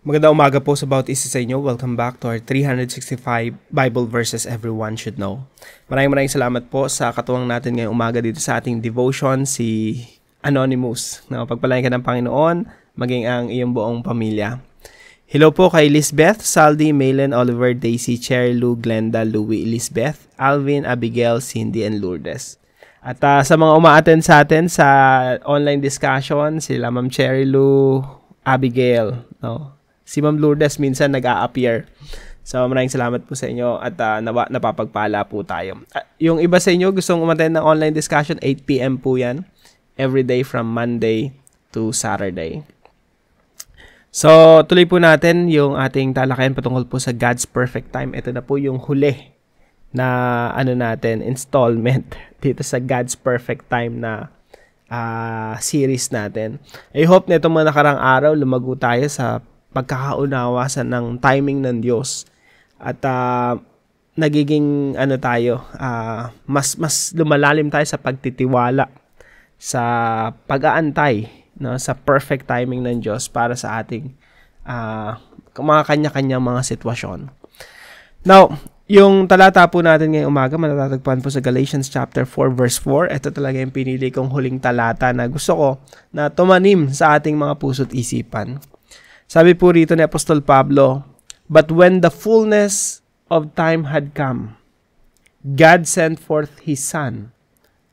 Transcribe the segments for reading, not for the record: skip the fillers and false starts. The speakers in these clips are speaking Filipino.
Magandang umaga po sa bawat isa sa inyo. Welcome back to our 365 Bible verses everyone should know. Maraming salamat po sa katuwang natin ngayong umaga dito sa ating devotion, si Anonymous. Pagpalain ka ng Panginoon, maging ang iyong buong pamilya. Hello po kay Lisbeth, Saldi, Maylen, Oliver, Daisy, Cherry, Lou, Glenda, Louie, Elizabeth, Alvin, Abigail, Cindy, and Lourdes. At sa mga umaattend sa atin sa online discussion, sila Ma'am Cherry Lou, Abigail, no? Si Ma'am Lourdes minsan nag-a-appear. So maraming salamat po sa inyo at napapagpala po tayo. Yung iba sa inyo gustong umattend ng online discussion, 8 PM po yan. Every day from Monday to Saturday. So tuloy po natin yung ating talakayan patungkol po sa God's perfect time. Ito na po yung huli na installment dito sa God's perfect time na series natin. I hope na itong mga nakarang araw lumago tayo sa pagkakaunawa ng timing ng Diyos at nagiging mas lumalalim tayo sa pagtitiwala sa pag-aantay, no, sa perfect timing ng Diyos para sa ating mga kanya-kanyang mga sitwasyon. Now, yung talata po natin ngayong umaga matatagpuan po sa Galatians chapter 4 verse 4. Ito talaga yung pinili kong huling talata na gusto ko na tumanim sa ating mga puso't isipan. Sabi po rito ni Apostol Pablo, "But when the fullness of time had come, God sent forth His Son,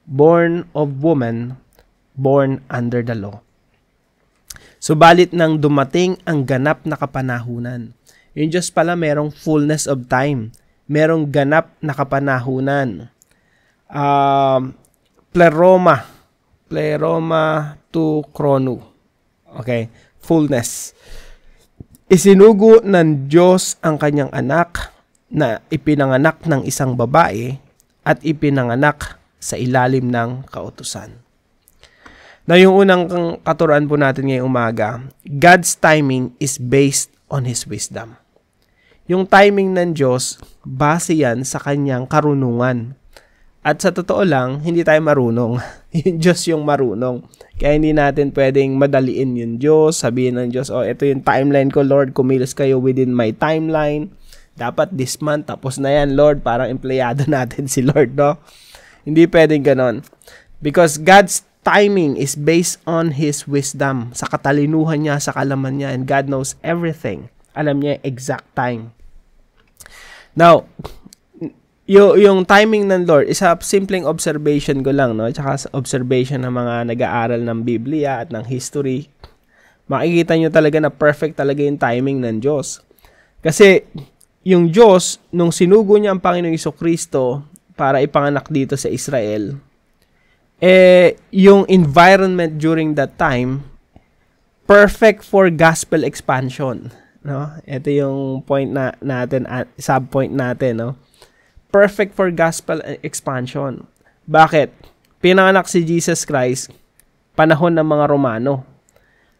born of woman, born under the law." Subalit nang dumating ang ganap na kapanahunan. Yung Diyos pala merong fullness of time. Merong ganap na kapanahunan. Pleroma to chrono. Okay? Fullness. Isinugo ng Diyos ang kanyang anak na ipinanganak ng isang babae at ipinanganak sa ilalim ng kautusan. Na yung unang katuruan po natin ngayong umaga, God's timing is based on His wisdom. Yung timing ng Diyos, base yan sa kanyang karunungan. At sa totoo lang, hindi tayo marunong. Yung Diyos yung marunong. Kaya hindi natin pwedeng madaliin yung Diyos, sabihin ng Diyos, ito yung timeline ko, Lord, kumilos kayo within my timeline. Dapat this month, tapos na yan, Lord, parang empleyado natin si Lord, no? Hindi pwedeng ganon. Because God's timing is based on His wisdom, sa katalinuhan niya, sa kalaman niya, and God knows everything. Alam niya yung exact time. Now, yung timing ng Lord, isa simpleng observation ko lang, no? Tsaka observation ng mga nag-aaral ng Biblia at ng history. Makikita nyo talaga na perfect talaga yung timing ng Diyos. Kasi, yung Diyos, nung sinugo niya ang Panginoong Jesucristo para ipanganak dito sa Israel, yung environment during that time, perfect for gospel expansion. No? Ito yung point natin, sub-point natin, no? Perfect for gospel expansion. Bakit? Pinanganak si Jesus Christ panahon ng mga Romano.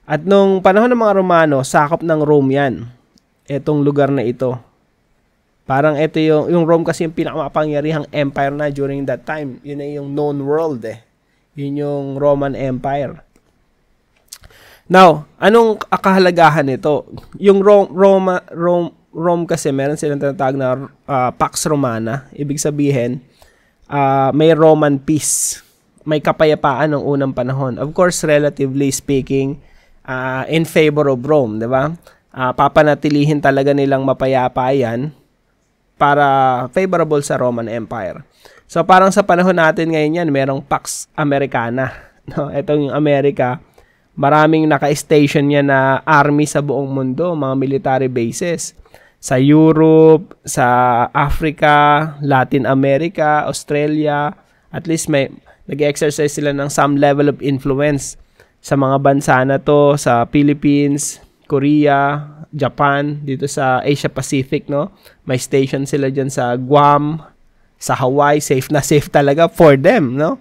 At nung panahon ng mga Romano, sakop ng Rome yan. Etong lugar na ito. Parang ito yung Rome kasi yung pinakamapangyarihang empire na during that time. Yun ay yung known world Yun yung Roman Empire. Now, anong kahalagahan nito? Yung Rome kasi meron silang tinatawag na Pax Romana. Ibig sabihin, may Roman peace. May kapayapaan ng unang panahon. Of course, relatively speaking, in favor of Rome, di ba? Papanatilihin talaga nilang mapayapa yan para favorable sa Roman Empire. So, parang sa panahon natin ngayon yan, merong Pax Americana. No? Itong yung Amerika, maraming naka-station yan na army sa buong mundo, mga military bases. Sa Europe, sa Africa, Latin America, Australia, at least may nag-exercise sila ng some level of influence sa mga bansa na to, sa Philippines, Korea, Japan, dito sa Asia Pacific, no? May station sila dyan sa Guam, sa Hawaii, safe na safe talaga for them, no?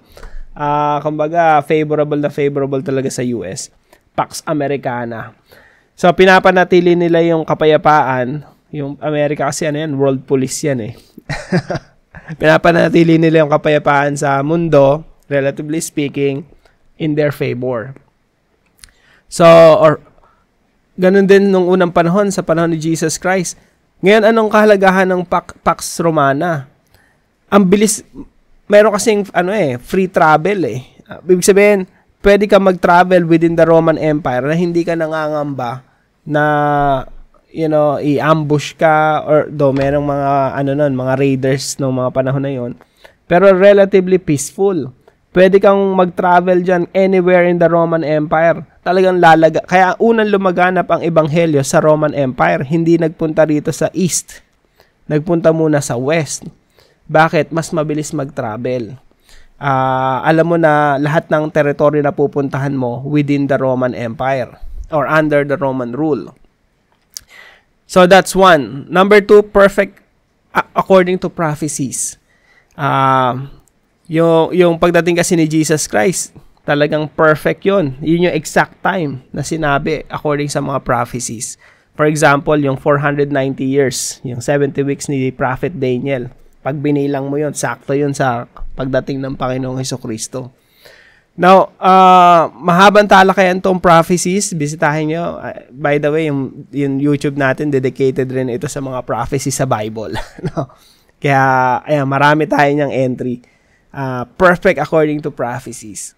Kumbaga, favorable talaga sa US. Pax Americana. So, pinapanatili nila yung kapayapaan. Yung Amerika kasi world police yan Pinapanatili nila yung kapayapaan sa mundo, relatively speaking, in their favor. So, ganun din nung unang panahon, sa panahon ni Jesus Christ. Ngayon, anong kahalagahan ng Pax Romana? Ang bilis, meron kasing free travel ibig sabihin, pwede ka mag-travel within the Roman Empire na hindi ka nangangamba na i-ambush ka, or merong mga mga raiders ng mga panahon na yon. Pero relatively peaceful. Pwede kang mag-travel dyan anywhere in the Roman Empire. Talagang kaya unang lumaganap ang ebanghelyo sa Roman Empire. Hindi nagpunta rito sa East. Nagpunta muna sa West. Bakit? Mas mabilis mag-travel. Alam mo na lahat ng teritoryo na pupuntahan mo within the Roman Empire or under the Roman rule. So that's one. Number two, perfect according to prophecies. Yung pagdating kasi ni Jesus Christ, talagang perfect yun. Yun yung exact time na sinabi according sa mga prophecies. For example, yung 490 years, yung 70 weeks ni Prophet Daniel. Pag binilang mo yun, sakto yun sa pagdating ng Panginoong Hesukristo. Now, mahabang talakayan tong prophecies. Bisitahin nyo. By the way, yung YouTube natin, dedicated rin ito sa mga prophecies sa Bible. No? Kaya, marami tayo niyang entry. Perfect according to prophecies.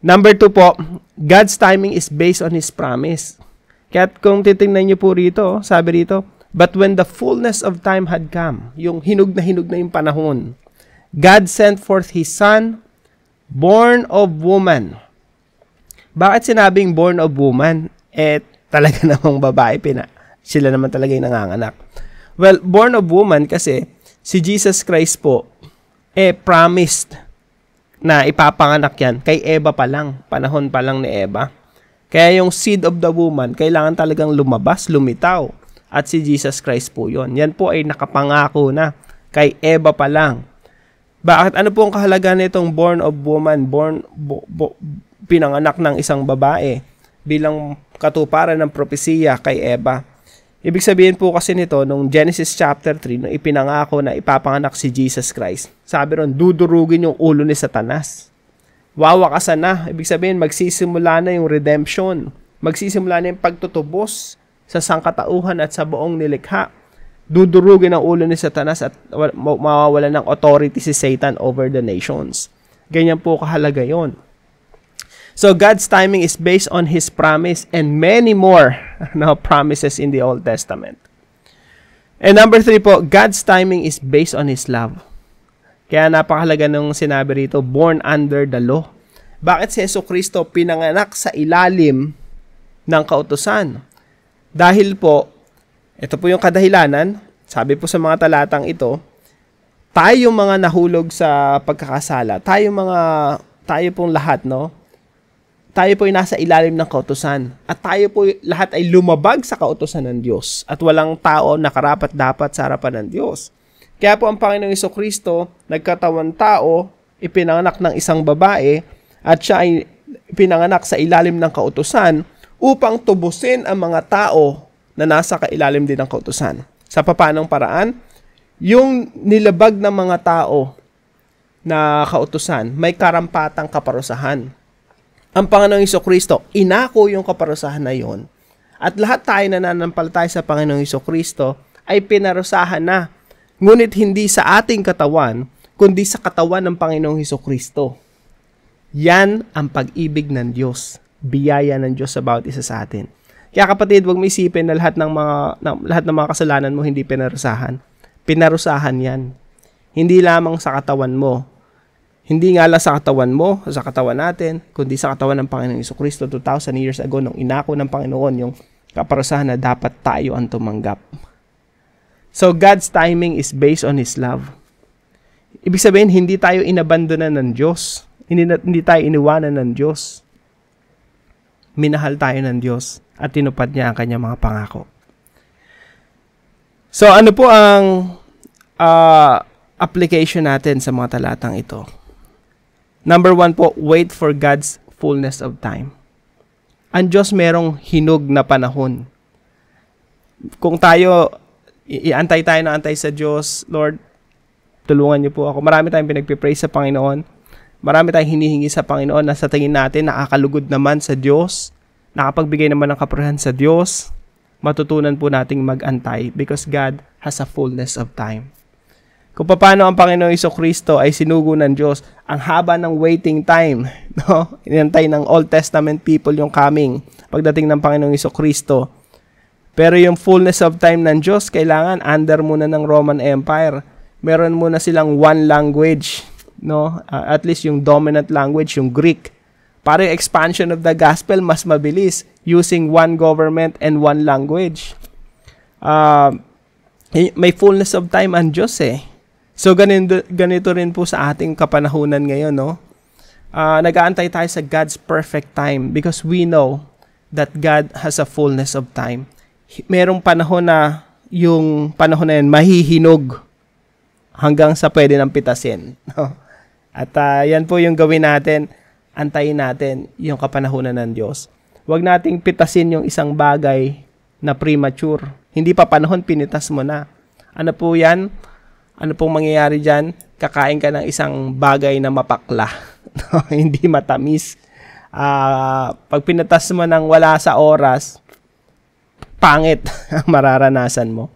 Number 2 po, God's timing is based on His promise. Kaya kung titingnan nyo po rito, sabi rito, but when the fullness of time had come, yung hinog na yung panahon, God sent forth His Son, born of woman. Bakit sinabing born of woman? Talaga namang babae, sila naman talaga yung nanganganak. Well, born of woman kasi si Jesus Christ po, promised na ipapanganak yan kay Eva pa lang, panahon pa lang ni Eva. Kaya yung seed of the woman, kailangan talagang lumabas, lumitaw. At si Jesus Christ po yun. Yan po ay nakapangako na kay Eva pa lang. Bakit? Ano po ang kahalagaan nitong born of woman, pinanganak ng isang babae bilang katuparan ng propesiya kay Eva? Ibig sabihin po kasi nito, nung Genesis chapter 3, nung ipinangako na ipapanganak si Jesus Christ, sabi ron, dudurugin yung ulo ni Satanas. Wawakasan na. Ibig sabihin, magsisimula na yung redemption. Magsisimula na yung pagtutubos sa sangkatauhan at sa buong nilikha. Dudurugin ang ulo ni Satanas at mawawalan ng authority si Satan over the nations. Ganyan po kahalaga yon. So God's timing is based on His promise and many more promises in the Old Testament. And number 3 po, God's timing is based on His love. Kaya napakahalaga nung sinabi rito, born under the law. Bakit si Hesukristo pinanganak sa ilalim ng kautusan? Dahil po, ito po yung kadahilanan, sabi po sa mga talatang ito, tayo mga nahulog sa pagkakasala, tayo pong lahat, tayo po ay nasa ilalim ng kautusan. At tayo po lahat ay lumabag sa kautusan ng Diyos. At walang tao na karapat-dapat sa harapan ng Diyos. Kaya po ang Panginoong Hesukristo, nagkatawan tao, ipinanganak ng isang babae, at siya ay pinanganak sa ilalim ng kautusan upang tubusin ang mga tao na nasa kailalim din ng kautusan. Sa papanong paraan, yung nilabag ng mga tao na kautusan, may karampatang kaparusahan. Ang Panginoong Hesukristo, inako yung kaparusahan na yon. At lahat tayo na nananampalataya sa Panginoong Hesukristo ay pinarusahan na. Ngunit hindi sa ating katawan, kundi sa katawan ng Panginoong Hesukristo. Yan ang pag-ibig ng Diyos. Biyaya ng Diyos sa bawat isa sa atin. Kaya kapatid, huwag mo isipin na lahat ng mga kasalanan mo hindi pinarusahan. Pinarusahan yan. Hindi lamang sa katawan mo. Hindi nga lang sa katawan mo, sa katawan natin, kundi sa katawan ng Panginoong Hesukristo 2,000 years ago nung inako ng Panginoon yung kaparusahan na dapat tayo ang tumanggap. So, God's timing is based on His love. Ibig sabihin, hindi tayo inabandonan ng Diyos. Hindi tayo iniwanan ng Diyos. Minahal tayo ng Diyos at tinupad niya ang kanyang mga pangako. So, ano po ang application natin sa mga talatang ito? Number 1 po, wait for God's fullness of time. Ang Diyos merong hinog na panahon. Kung tayo, iantay tayo na antay sa Diyos, Lord, tulungan niyo po ako. Marami tayong pinagpipraise sa Panginoon. Marami tayong hinihingi sa Panginoon na sa tingin natin nakakalugod naman sa Diyos, nakapagbigay naman ng kapurihan sa Diyos, matutunan po nating mag-antay because God has a fullness of time. Kung paano ang Panginoong Jesucristo ay sinugo ng Diyos, ang haba ng waiting time, no? Inantay ng Old Testament people yung coming pagdating ng Panginoong Jesucristo. Pero yung fullness of time ng Diyos, kailangan under muna ng Roman Empire. Meron muna silang one language, no? At least yung dominant language, yung Greek. Para yung expansion of the gospel, mas mabilis using one government and one language. May fullness of time ang Diyos eh. So, ganito rin po sa ating kapanahunan ngayon, no? Nag-aantay tayo sa God's perfect time because we know that God has a fullness of time. Merong panahon na yung panahon na yan mahihinog hanggang sa pwede nang pitasin. No? At yan po yung gawin natin, antayin natin yung kapanahunan ng Diyos. Huwag nating pitasin yung isang bagay na premature. Hindi pa panahon, pinitas mo na. Ano po yan? Ano pong mangyayari dyan? Kakain ka ng isang bagay na mapakla. Hindi matamis. Pag pinatas mo ng wala sa oras, pangit ang mararanasan mo.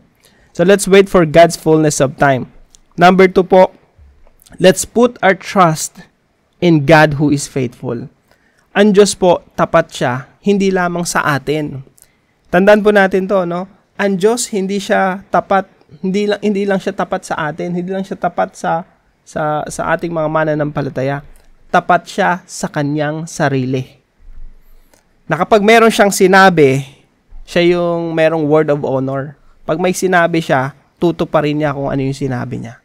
So let's wait for God's fullness of time. Number 2 po, let's put our trust in God who is faithful. Ang Diyos po, tapat siya, hindi lamang sa atin. Tandaan po natin to, no? Ang Diyos, hindi siya tapat, hindi lang siya tapat sa atin, hindi lang siya tapat sa ating mga mananampalataya. Tapat siya sa kanyang sarili. Na kapag meron siyang sinabi, siya yung merong word of honor. Pag may sinabi siya, tutuparin niya kung ano yung sinabi niya.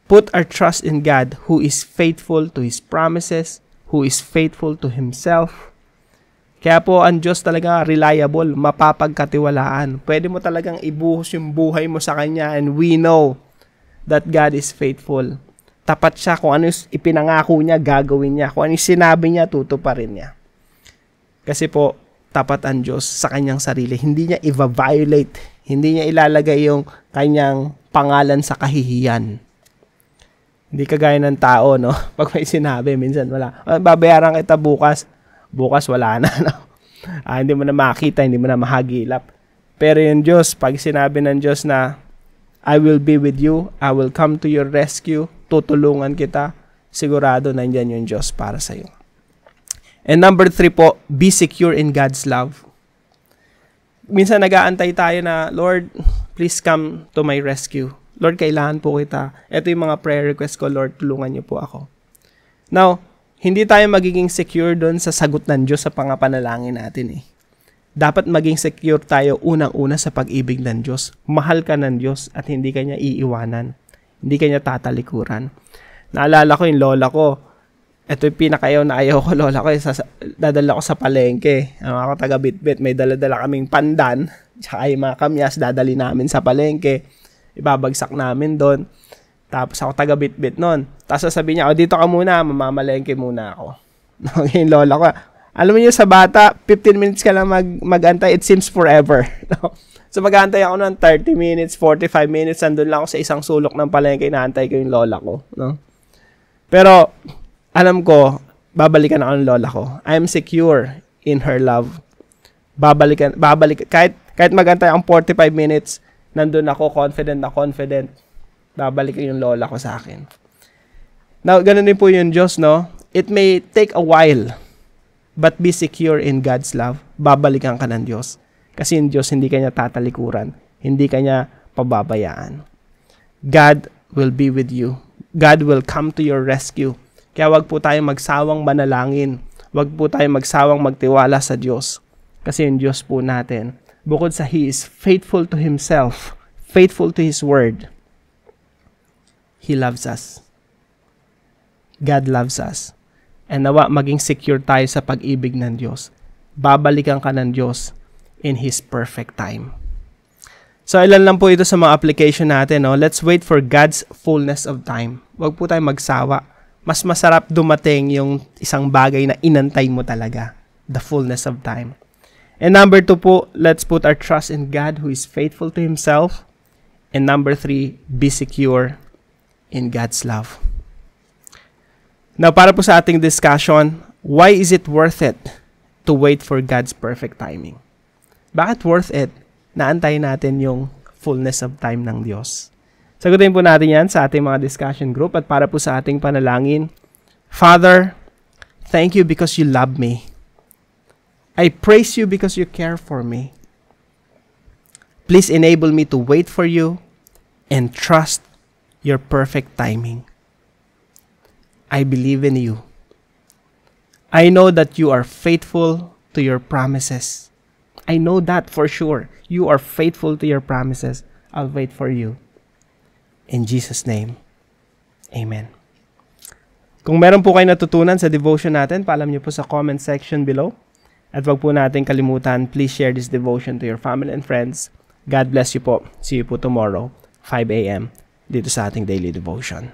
Put our trust in God who is faithful to His promises, who is faithful to Himself. Kaya po ang Diyos talaga reliable, mapapagkatiwalaan. Pwede mo talagang ibuhos yung buhay mo sa Kanya and we know that God is faithful. Tapat siya kung ano ipinangako niya, gagawin niya. Kung ano sinabi niya, tutuparin niya. Kasi po, tapat ang Diyos sa Kanyang sarili. Hindi niya i-violate. Hindi niya ilalagay yung Kanyang pangalan sa kahihiyan. Hindi kagaya ng tao, no? Pag may sinabi, minsan wala. Babayaran kita bukas. Bukas wala na, no? Hindi mo na makita, hindi mo na mahagilap. Pero yung Diyos, pag sinabi ng Diyos na, I will be with you, I will come to your rescue, tutulungan kita, sigurado nandyan yung Diyos para sa iyo. And number 3 po, be secure in God's love. Minsan nag-aantay tayo na, Lord, please come to my rescue. Lord, kailangan po kita. Ito yung mga prayer request ko, Lord, tulungan niyo po ako. Now, hindi tayo magiging secure doon sa sagot ng Diyos sa pangapanalangin natin eh. Dapat maging secure tayo unang-una sa pag-ibig ng Diyos. Mahal ka ng Diyos at hindi ka niya iiwanan. Hindi ka niya tatalikuran. Naalala ko yung lola ko. Ito yung pinakayaw na ayaw ko, lola ko. Dadala ko sa palengke. Ako taga Bitbit, may dala-dala kaming pandan. Tsaka yung mga kamyas, dadali namin sa palengke. Ibabagsak namin doon. Tapos ako taga Bitbit nun. Tapos sasabihin niya, dito ka muna, mamamalengke muna ako. Yung lola ko, alam mo niyo sa bata, 15 minutes ka lang mag-antay, it seems forever. So mag-antay ako ng 30 minutes, 45 minutes, andun lang ako sa isang sulok ng palengke, inaantay ko yung lola ko. No? Pero, alam ko, babalikan ako ng lola ko. I am secure in her love. Babalikan. Kahit mag-antay akong 45 minutes, nandun ako, confident. Babalikan yung lola ko sa akin. Now, ganun din po yung Diyos, no? It may take a while, but be secure in God's love. Babalikan ka ng Diyos. Kasi yung Diyos, hindi kanya tatalikuran. Hindi kanya pababayaan. God will be with you. God will come to your rescue. Kaya wag po tayong magsawang manalangin. Wag po tayong magsawang magtiwala sa Diyos. Kasi yung Diyos po natin, bukod sa He is faithful to Himself, faithful to His Word, He loves us. God loves us. And nawa maging secure tayo sa pag-ibig ng Diyos. Babalikan ka ng Diyos in His perfect time. So, ilan lang po ito sa mga application natin. No? Let's wait for God's fullness of time. Huwag po tayong magsawa. Mas masarap dumating yung isang bagay na inantay mo talaga. The fullness of time. And number 2 po, let's put our trust in God who is faithful to Himself. And number 3, be secure in God's love. Now, para po sa ating discussion, why is it worth it to wait for God's perfect timing? Bakit worth it na antayin natin yung fullness of time ng Diyos? Sagutin po natin yan sa ating mga discussion group at para po sa ating panalangin. Father, thank you because you love me. I praise you because you care for me. Please enable me to wait for you and trust your perfect timing. I believe in you. I know that you are faithful to your promises. I know that for sure. You are faithful to your promises. I'll wait for you. In Jesus' name, amen. Kung meron po kayo natutunan sa devotion natin, paalam niyo po sa comment section below. At wag po natin kalimutan, please share this devotion to your family and friends. God bless you po. See you po tomorrow, 5 a.m. dito sa ating daily devotion.